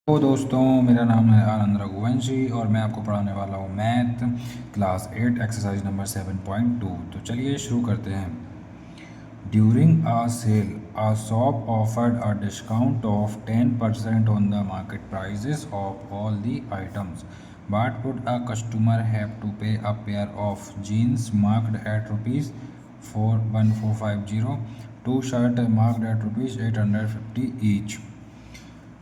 तो दोस्तों, मेरा नाम है आनंद रघुवंशी और मैं आपको पढ़ाने वाला हूँ मैथ क्लास 8 एक्सरसाइज नंबर 7.2। तो चलिए शुरू करते हैं। During a sale, a shop offered a discount of 10% on the market prices of all the items. But would a customer have to pay a pair of jeans marked at rupees 1450, two shirt marked at rupees 850 each?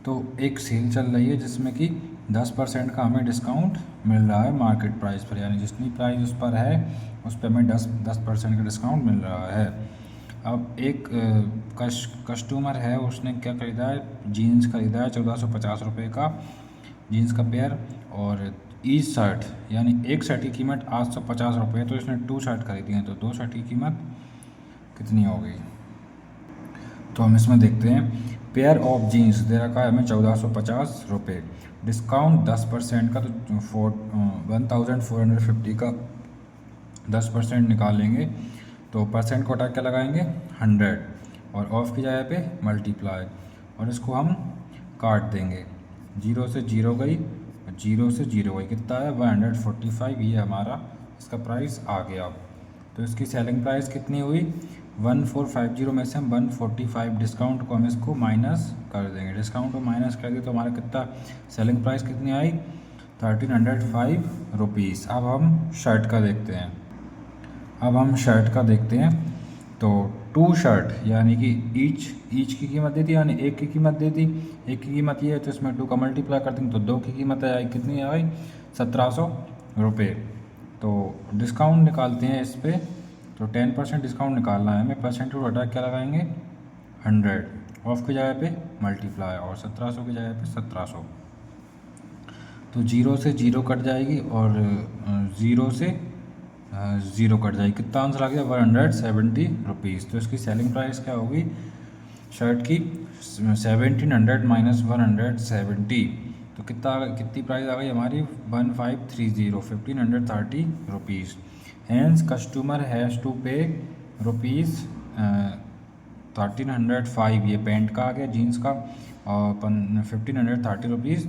तो एक cell चल रही है जिसमें कि 10% का हमें discount मिल रहा है मार्केट प्राइस पर, यानी जितनी प्राइस उस पर है उस पर हमें 10% का डिस्काउंट मिल रहा है। अब एक कस्टमर है, उसने क्या ख़रीदा है, जीन्स ख़रीदा है 1450 रुपये का जीन्स का पेयर, और ईच शर्ट यानी एक शर्ट की कीमत 850 रुपये। तो इसने 2 शर्ट खरीदी हैं, तो 2 शर्ट की कीमत कितनी हो गई? तो हम इसमें देखते हैं। पेयर ऑफ जीन्स दे रखा है हमें 1450 रुपये, डिस्काउंट 10% का, तो 1450 का 10% निकालेंगे तो परसेंट को हटा क्या लगाएंगे 100, और ऑफ की जगह पे मल्टीप्लाई, और इसको हम काट देंगे। 0 से 0 गई, 0 से 0 गई, कितना है 145। ये हमारा इसका प्राइस आ गया। तो इसकी सेलिंग प्राइस कितनी हुई 1450 में से हम 145 डिस्काउंट को हम इसको माइनस कर देंगे। डिस्काउंट को माइनस कर दिए तो हमारा कितना सेलिंग प्राइस कितनी आई 1305 रुपीज़। अब हम शर्ट का देखते हैं। तो 2 शर्ट यानी कि ईच की कीमत दी थी, यानी एक की कीमत दी थी, एक की कीमत ये है तो इसमें 2 का मल्टीप्लाई कर देंगे तो 2 की कीमत आई, कितनी आई 1700 रुपये। तो डिस्काउंट निकालते हैं इस पर, तो 10% डिस्काउंट निकालना है हमें, परसेंट को हटा क्या लगाएंगे 100, ऑफ की जगह पे मल्टीप्लाई, और 1700 की जगह पे 1700। तो 0 से 0 कट जाएगी और 0 से 0 कट जाएगी, कितना आंसर आ गया 170 रुपीज़। तो इसकी सेलिंग प्राइस क्या होगी शर्ट की 1700 माइनस 170, तो कितनी प्राइस आ गई हमारी 1530 rupees. Hence customer has to pay rupees 1305, ये पैंट का आ गया जीन्स का, और 1530 रुपीज़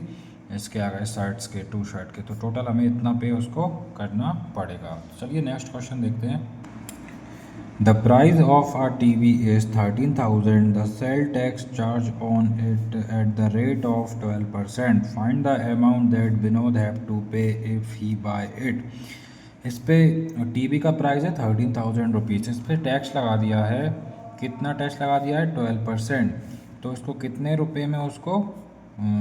इसके आ गए शर्ट्स के, 2 शर्ट के। तो टोटल हमें इतना पे उसको करना पड़ेगा। चलिए नेक्स्ट क्वेश्चन देखते हैं। The price of a TV is 13,000. The sale tax charge on it at the rate of 12%. Find the amount that Vinod have to pay if he buy it. इस पे टीवी का price है 13,000 rupees, इस पर tax लगा दिया है, कितना टैक्स लगा दिया है 12%। तो इसको कितने रुपए में उसको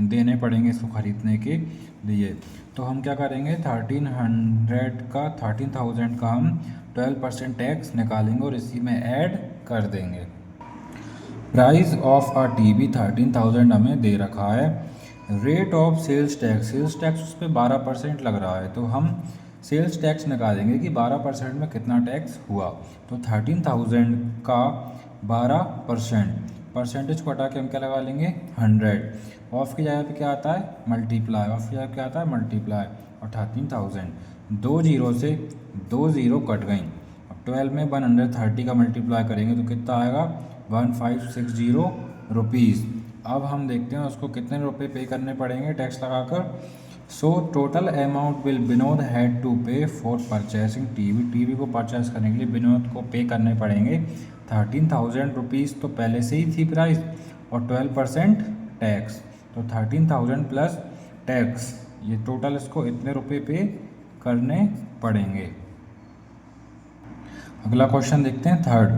देने पड़ेंगे इसको ख़रीदने के लिए? तो हम क्या करेंगे 13,000 का हम 12% टैक्स निकालेंगे और इसी में ऐड कर देंगे। प्राइस ऑफ अ टीवी 13,000 हमें दे रखा है। रेट ऑफ सेल्स टैक्स उस पर 12% लग रहा है, तो हम सेल्स टैक्स निकालेंगे कि 12% में कितना टैक्स हुआ। तो 13,000 का 12%, परसेंटेज को हटा के हम क्या लगा लेंगे 100, ऑफ की जगह पे क्या आता है मल्टीप्लाई, और 13,000 2 जीरो से 2 जीरो कट गई। अब 12 में 130 का मल्टीप्लाई करेंगे तो कितना आएगा 1560 रुपीज़। अब हम देखते हैं उसको कितने रुपए पे करने पड़ेंगे टैक्स लगाकर। So total amount will Vinod had to pay for purchasing TV को परचेस करने के लिए विनोद को पे करने पड़ेंगे 13,000 रुपीज़। तो पहले से ही थी प्राइस, और 12% टैक्स, तो 13,000 प्लस टैक्स, ये टोटल इसको इतने रुपए पे करने पड़ेंगे। अगला क्वेश्चन देखते हैं third.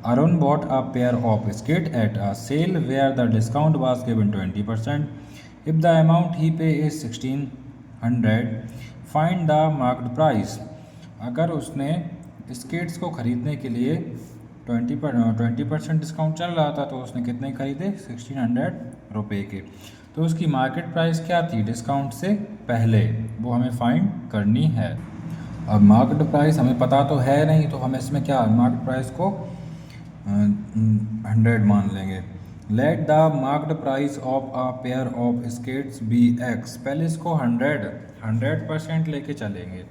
Arun bought a pair of skate at a sale where the discount was given 20%. If the amount he pay is 1600, find the marked price. अगर उसने स्केट्स को ख़रीदने के लिए 20% डिस्काउंट चल रहा था, तो उसने कितने खरीदे 1600 रुपये के। तो उसकी मार्केट प्राइस क्या थी डिस्काउंट से पहले, वो हमें फाइंड करनी है। अब मार्केट प्राइस हमें पता तो है नहीं, तो हम इसमें क्या मार्केट प्राइस को 100 मान लेंगे। Let the market price of a pair of skates be X. पहले इसको 100% लेके चलेंगे,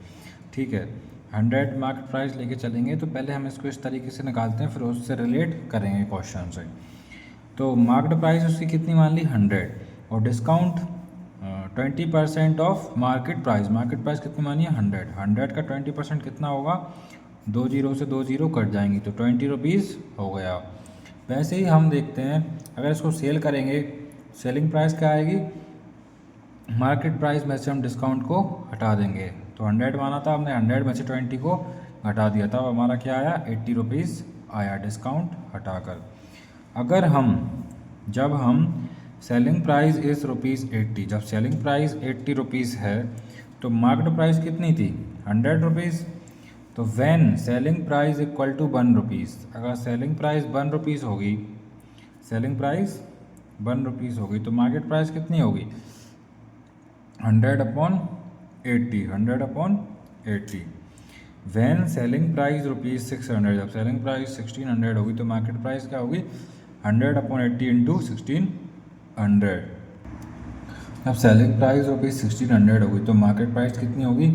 ठीक है, 100 मार्केट प्राइस लेके चलेंगे। तो पहले हम इसको इस तरीके से निकालते हैं, फिर उससे रिलेट करेंगे क्वेश्चन से। तो मार्केट प्राइस उसकी कितनी मान ली 100, और डिस्काउंट 20% ऑफ मार्केट प्राइस कितनी मानी है 100 का 20% कितना होगा, 2 जीरो से 2 जीरो कट जाएंगी तो 20 रुपीज़ हो गया। वैसे ही हम देखते हैं अगर इसको सेल करेंगे, सेलिंग प्राइस क्या आएगी, मार्केट प्राइस में से हम डिस्काउंट को हटा देंगे। तो 100 माना था हमने, 100 में से 20 को घटा दिया था, हमारा क्या आया 80 रुपीज़ आया डिस्काउंट हटाकर। अगर जब हम सेलिंग प्राइस इज़ ₹80, जब सेलिंग प्राइस 80 रुपीज़ है तो मार्केट प्राइस कितनी थी 100 रुपीज़। तो when selling price equal to 1 rupees, अगर सेलिंग प्राइस 1 रुपीज़ होगी, सेलिंग प्राइस 1 रुपीज़ होगी तो मार्केट प्राइस कितनी होगी 100/80, 100/80। व्हेन सेलिंग प्राइस ₹600, जब सेलिंग प्राइस 1600 होगी तो मार्केट प्राइस क्या होगी 100/80 इंटू 1600। जब सेलिंग प्राइस ₹1600 होगी तो मार्केट प्राइस कितनी होगी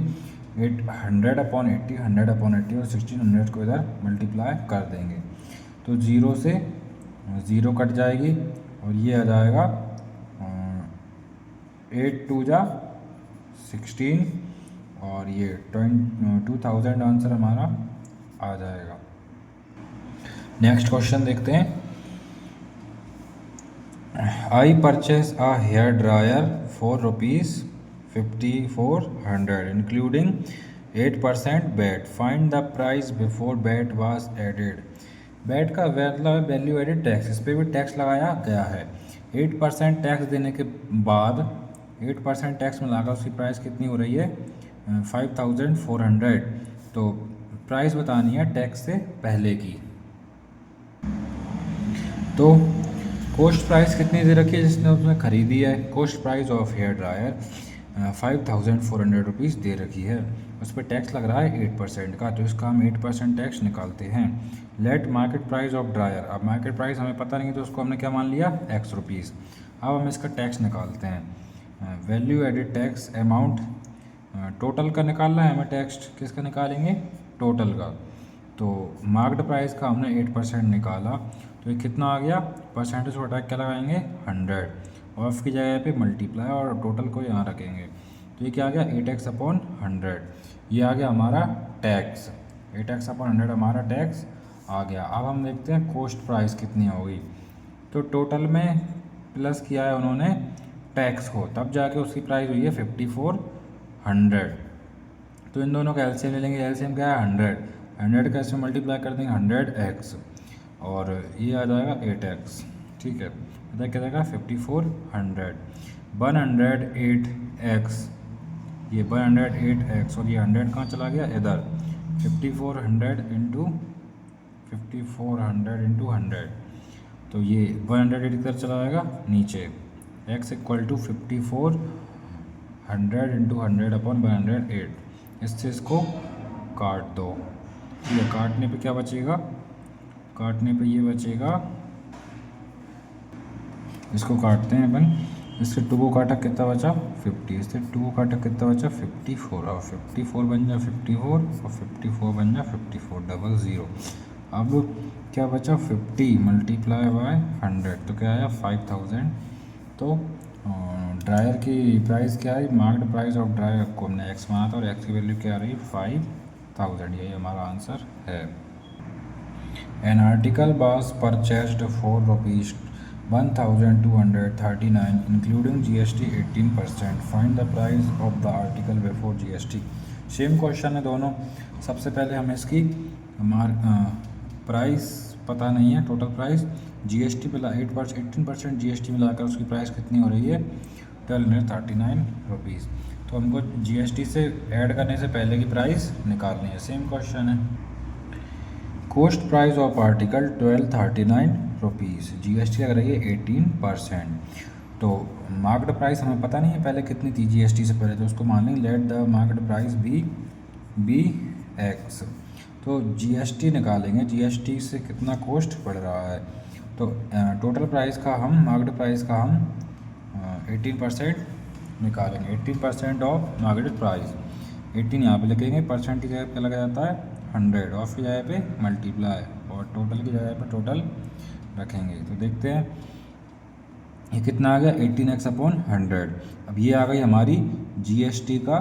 100/80, 100/80 और 1600 को इधर मल्टीप्लाई कर देंगे तो 0 से 0 कट जाएगी और ये आ जाएगा 8 2 जा 16 और ये 2000 आंसर हमारा आ जाएगा। नेक्स्ट क्वेश्चन देखते हैं। I purchase a hair dryer for ₹5400 including 8% VAT, find the price before VAT was added. VAT का मतलब वैल्यू एडेड टैक्स, इस पर भी टैक्स लगाया गया है। 8% टैक्स देने के बाद 8% टैक्स में लाकर उसकी प्राइस कितनी हो रही है 5400। तो प्राइस बतानी है टैक्स से पहले की। तो कॉस्ट प्राइस कितनी दे रखी है जिसने उसने ख़रीदी है, cost price of hair dryer 5400 rupees दे रखी है, उस पर टैक्स लग रहा है 8% का, तो इसका हम 8% टैक्स निकालते हैं। Let market price of dryer, अब मार्केट प्राइस हमें पता नहीं तो उसको हमने क्या मान लिया x रुपीज़। अब हम इसका टैक्स निकालते हैं। Value added tax amount total का निकालना है हमें, टैक्स किसका निकालेंगे टोटल का। तो मार्केट प्राइस का हमने 8% निकाला तो ये कितना आ गया, परसेंटेज को हटा क्या लगाएंगे 100 और इसकी जगह पे मल्टीप्लाई और टोटल को यहाँ रखेंगे तो ये क्या आ गया 8x/100, ये आ गया हमारा टैक्स। 8x/100 हमारा टैक्स आ गया। अब हम देखते हैं कॉस्ट प्राइस कितनी होगी। तो टोटल में प्लस किया है उन्होंने टैक्स को, तब जाके उसकी प्राइस हुई है 5400। तो इन दोनों का एलसीएम ले लेंगे, एलसीएम क्या है 100 का इसमें मल्टीप्लाई कर देंगे 100x और ये आ जाएगा 8x। ठीक है, इधर क्या जाएगा 5400, 108x, ये 108x और ये 100 कहाँ चला गया इधर, 5400 इंटू 100 तो ये 108 इधर चला जाएगा नीचे, x इक्वल टू 5400 इंटू 100/108। इससे इसको काट दो, ठीक है, काटने पे क्या बचेगा, काटने पे ये बचेगा, इसको काटते हैं अपन, इससे 2 को काटा कितना बचा 50, इससे 2 को काटा कितना बचा 54 और 54 बन जा 54 और 54 बन जा 54 00। अब क्या बचा 50 मल्टीप्लाई बाय 100 तो क्या आया 5000। तो ड्रायर की प्राइस क्या है, मार्केट प्राइस ऑफ ड्रायर को हमने x माना था और x की वैल्यू क्या आ रही है 5000, यही हमारा आंसर है। An article was purchased for ₹1239 including GST 18%, find the price of the article before GST। Same question है दोनों। सबसे पहले हमें इसकी प्राइस पता नहीं है, टोटल प्राइस GST मिला 18% GST मिलाकर उसकी प्राइस कितनी हो रही है 1239 रुपीज़। तो हमको GST से ऐड करने से पहले की प्राइस निकालनी है। सेम क्वेश्चन है। Cost price of article 1239 rupees, GST लग रही है 18%। तो मार्केट प्राइस हमें पता नहीं है पहले कितनी थी GST से पहले, तो उसको मान लेंगे let the market price be x। तो GST निकालेंगे, GST से कितना कॉस्ट बढ़ रहा है। तो टोटल प्राइस का हम मार्केट प्राइस का हम 18% निकालेंगे, 18% ऑफ मार्केट प्राइस। 18 यहाँ पे लिखेंगे, परसेंट की जगह पे लगा जाता है 100 ऑफ की जगह पे मल्टीप्लाई और टोटल की जगह पे टोटल रखेंगे। तो देखते हैं ये कितना आ गया 18x/100। अब ये आ गई हमारी जीएसटी का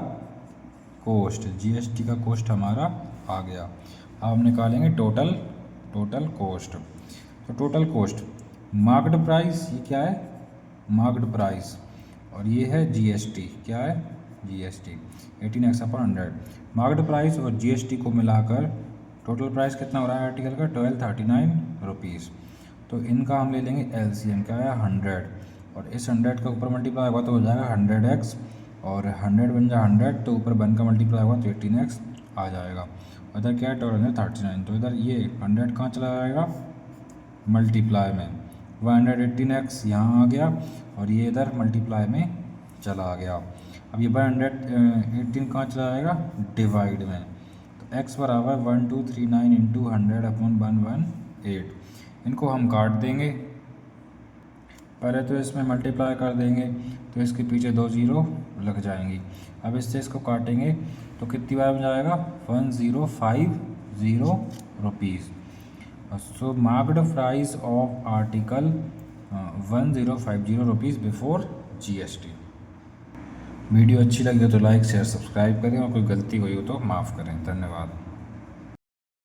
कोस्ट हमारा आ गया। अब हम निकालेंगे टोटल कोस्ट। तो टोटल कोस्ट मार्क्ड प्राइस, ये क्या है मार्क्ड प्राइस, और ये है जीएसटी, क्या है जीएसटी 18x/100। मार्क्ड प्राइस और जीएसटी को मिलाकर टोटल प्राइस कितना हो रहा है आर्टिकल का 1239 रुपीज़। तो इनका हम ले लेंगे एलसीएम, क्या है 100, और इस 100 के ऊपर मल्टीप्लाई होगा तो हो जाएगा 100x, और 100 बन जाए 100 तो ऊपर 1 का मल्टीप्लाई होगा तो 18x आ जाएगा। इधर क्या है 1239, तो इधर ये 100 कहाँ चला जाएगा मल्टीप्लाई में, 118x यहाँ आ गया, और ये इधर मल्टीप्लाई में चला गया। अब ये 118 कहाँ चला जाएगा डिवाइड में, तो x बराबर 1239 इंटू 100/118। इनको हम काट देंगे, पहले तो इसमें मल्टीप्लाई कर देंगे तो इसके पीछे 2 ज़ीरो लग जाएंगी। अब इससे इसको काटेंगे तो कितनी बार में जाएगा 1050 rupees. So marked price of article 1050 rupees before GST. Video अच्छी लगी हो तो लाइक शेयर सब्सक्राइब करें, और कोई गलती हुई हो तो माफ़ करें। धन्यवाद।